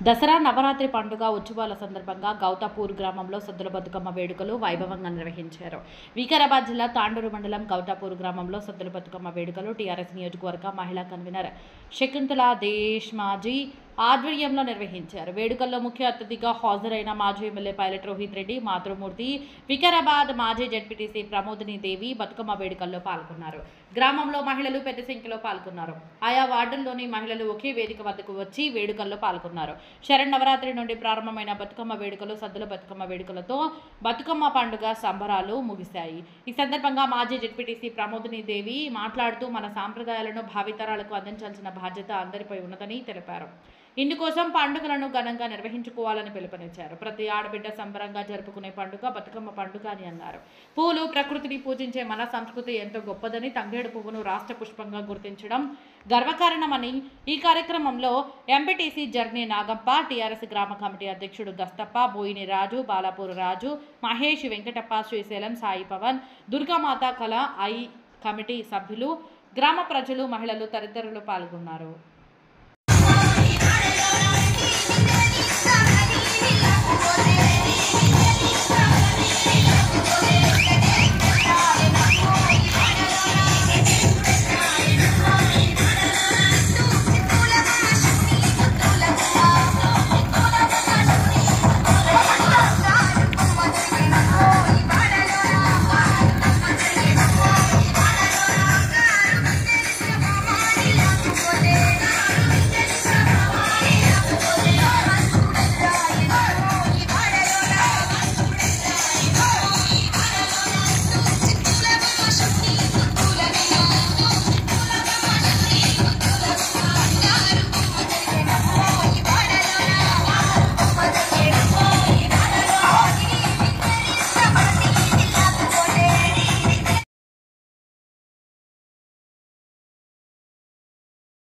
దసరా నవరాత్రి పండుగ ఉత్సవాల సందర్భంగా గౌతాపూర్ గ్రామంలో సద్దుల బతుకమ్మ వేడుకలు వైభవంగా నిర్వహించారు. వికారాబాద్ జిల్లా తాండూరు మండలం గౌతాపూర్ గ్రామంలో సద్దుల బతుకమ్మ వేడుకలు టీఆర్ఎస్ నియోజకవర్గ మహిళా కన్వీనర్ శకుంతల దేశ్మాజీ ఆధ్వర్యంలో నిర్వహించారు. వేడుకల్లో ముఖ్య అతిథిగా హాజరైన మాజీ ఎమ్మెల్యే పైలట్ రోహిత్ రెడ్డి, మాతృమూర్తి, వికారాబాద్ మాజీ జడ్పీటీసీ ప్రమోదిని దేవి బతుకమ్మ వేడుకల్లో పాల్గొన్నారు. గ్రామంలో మహిళలు పెద్ద సంఖ్యలో పాల్గొన్నారు. ఆయా వార్డుల్లోని మహిళలు ఒకే వేదిక వద్దకు వచ్చి వేడుకల్లో పాల్గొన్నారు. శరన్నవరాత్రి నుండి ప్రారంభమైన బతుకమ్మ వేడుకలు సద్దుల బతుకమ్మ వేడుకలతో బతుకమ్మ పండుగ సంబరాలు ముగిశాయి. ఈ సందర్భంగా మాజీ జడ్పీటీసీ ప్రమోదిని దేవి మాట్లాడుతూ మన సాంప్రదాయాలను భావితరాలకు అందించాల్సిన బాధ్యత అందరిపై ఉన్నదని తెలిపారు. ఇందుకోసం పండుగలను ఘనంగా నిర్వహించుకోవాలని పిలుపునిచ్చారు. ప్రతి ఆడబిడ్డ సంబరంగా జరుపుకునే పండుగ బతుకమ్మ పండుగ అని అన్నారు. పూలు ప్రకృతిని పూజించే మన సంస్కృతి ఎంతో గొప్పదని, తంగేడు పువ్వును రాష్ట్ర పుష్పంగా గుర్తించడం గర్వకారణమని ఈ కార్యక్రమంలో ఎంపీటీసీ జర్నీ నాగప్ప, టీఆర్ఎస్ గ్రామ కమిటీ అధ్యక్షుడు దస్తప్ప, బోయిని రాజు, బాలాపూర్ రాజు, మహేష్, వెంకటప్ప, శ్రీశైలం, సాయి పవన్, దుర్గామాత కళ ఐ కమిటీ సభ్యులు, గ్రామ ప్రజలు, మహిళలు తదితరులు పాల్గొన్నారు.